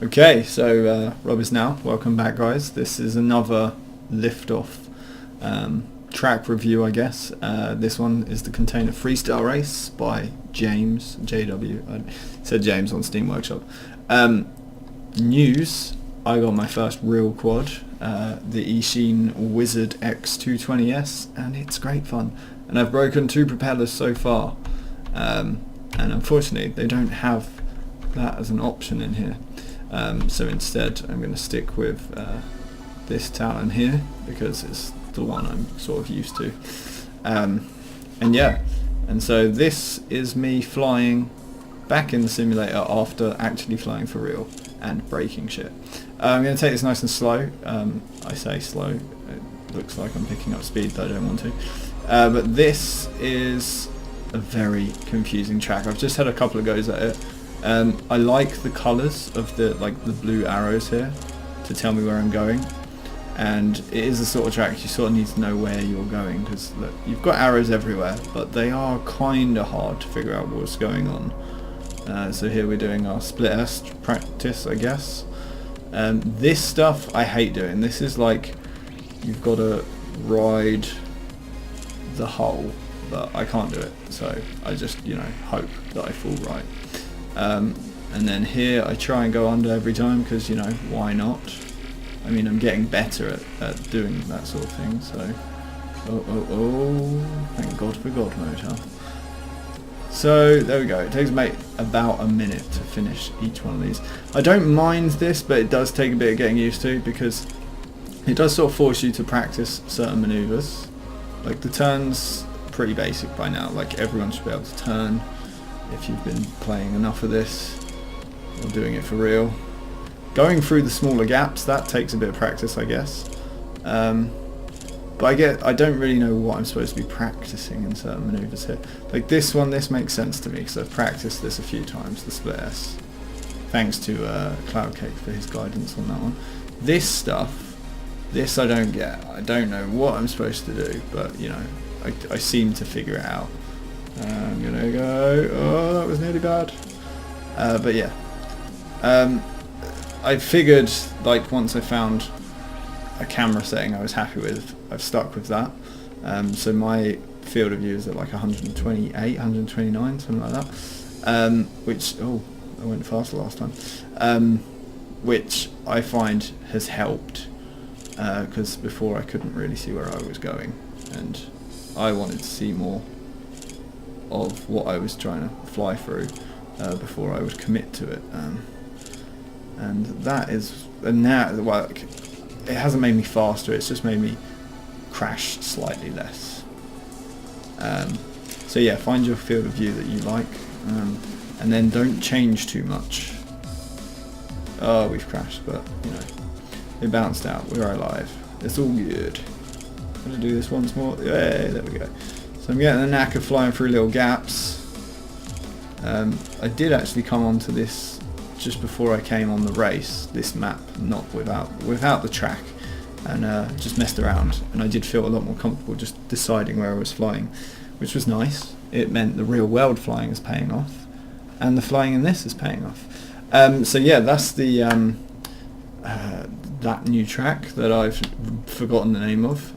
Okay, so RobIsNow, welcome back guys. This is another Liftoff track review, I guess. This one is the Container Freestyle Race by James JW. I said James on Steam Workshop. News, I got my first real quad, the Eachine Wizard X220S, and it's great fun. And I've broken 2 propellers so far, and unfortunately they don't have that as an option in here. So instead I'm going to stick with this Talon here because it's the one I'm sort of used to. And yeah, and so this is me flying back in the simulator after actually flying for real and breaking shit. I'm going to take this nice and slow. I say slow, it looks like I'm picking up speed, but I don't want to. But this is a very confusing track. I've just had a couple of goes at it. I like the colours of the blue arrows here to tell me where I'm going, and it is the sort of track you sort of need to know where you're going, because you've got arrows everywhere, but they are kind of hard to figure out what's going on. So here we're doing our split S practice, I guess. This stuff I hate doing. This is like you've got to ride the hull, but I can't do it, so I just hope that I fall right. And then here I try and go under every time because, why not? I mean, I'm getting better at doing that sort of thing, so... Oh, thank God for God mode, huh? So, there we go. It takes me about a minute to finish each one of these. I don't mind this, but it does take a bit of getting used to because it does sort of force you to practice certain maneuvers. Like, the turn's pretty basic by now. Like, everyone should be able to turn if you've been playing enough of this or doing it for real. Going through the smaller gaps, that takes a bit of practice, I guess. But I don't really know what I'm supposed to be practicing in certain maneuvers here. Like this one, this makes sense to me because I've practiced this a few times, the split S. Thanks to Cloudcake for his guidance on that one. This stuff, this I don't get. I don't know what I'm supposed to do, but I seem to figure it out. I'm gonna go, oh that was nearly bad. But yeah, I figured once I found a camera setting I was happy with, I've stuck with that. So my field of view is at like 128, 129, something like that. Which, oh, I went faster last time. Which I find has helped, because before I couldn't really see where I was going, and I wanted to see more of what I was trying to fly through before I would commit to it, and that is now. Well, it hasn't made me faster. It's just made me crash slightly less. So yeah, find your field of view that you like, and then don't change too much. Oh, we've crashed, but it bounced out. We're alive. It's all good. I'm gonna do this once more. Yeah, there we go. So I'm getting the knack of flying through little gaps. I did actually come onto this just before I came on the race, this map, not without the track, and just messed around, and I did feel a lot more comfortable just deciding where I was flying, which was nice. It meant the real world flying is paying off, and the flying in this is paying off. So yeah, that's the that new track that I've forgotten the name of,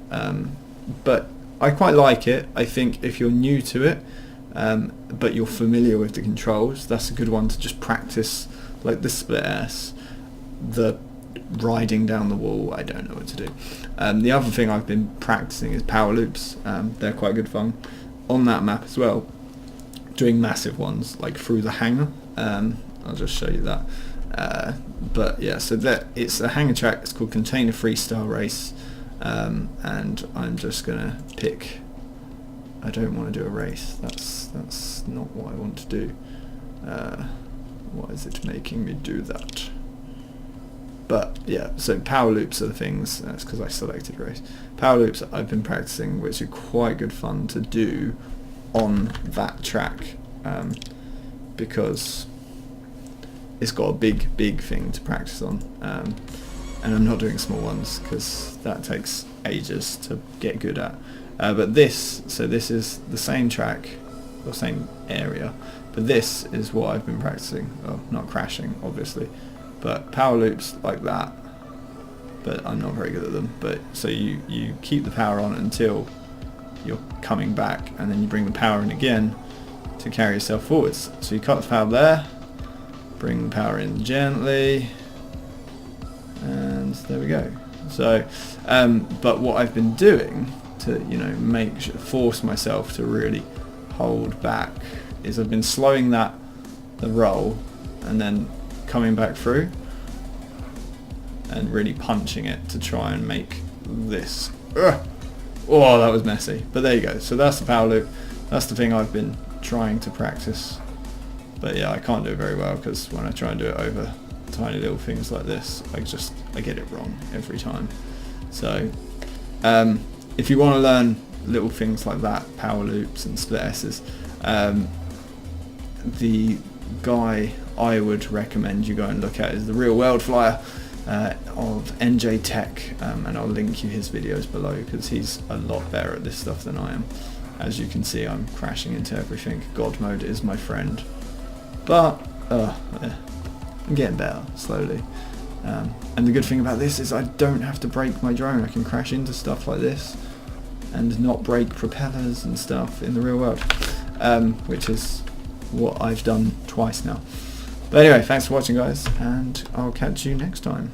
but I quite like it. I think if you're new to it, but you're familiar with the controls, that's a good one to just practice, like the split S, the riding down the wall. I don't know what to do. The other thing I've been practicing is power loops. They're quite good fun on that map as well, doing massive ones like through the hangar. I'll just show you that. But yeah, so it's a hangar track. It's called Container Freestyle Race. And I'm just gonna pick. I don't want to do a race. That's not what I want to do. Why is it making me do that? But yeah, so power loops are the things. That's because I selected race. Power loops I've been practicing, which are quite good fun to do on that track, because it's got a big thing to practice on. And I'm not doing small ones because that takes ages to get good at. But this is the same track, or same area, but this is what I've been practicing. Oh, not crashing, obviously. but power loops like that, but I'm not very good at them. But so you keep the power on until you're coming back, and then you bring the power in again to carry yourself forwards. So you cut the power there, bring the power in gently, and there we go. So but what I've been doing to, you know, force myself to really hold back is I've been slowing the roll and then coming back through and really punching it to try and make this. Oh, that was messy, but there you go. So that's the power loop. That's the thing I've been trying to practice, but yeah, I can't do it very well, because when I try and do it over tiny little things like this, I get it wrong every time. So if you want to learn little things like that, power loops and split S's, the guy I would recommend you go and look at is the Real World Flyer of NJ Tech, and I'll link you his videos below, because he's a lot better at this stuff than I am. As you can see, I'm crashing into everything. God mode is my friend, but yeah, I'm getting better slowly. And the good thing about this is I don't have to break my drone. I can crash into stuff like this and not break propellers and stuff in the real world, which is what I've done twice now. But anyway, thanks for watching, guys, and I'll catch you next time.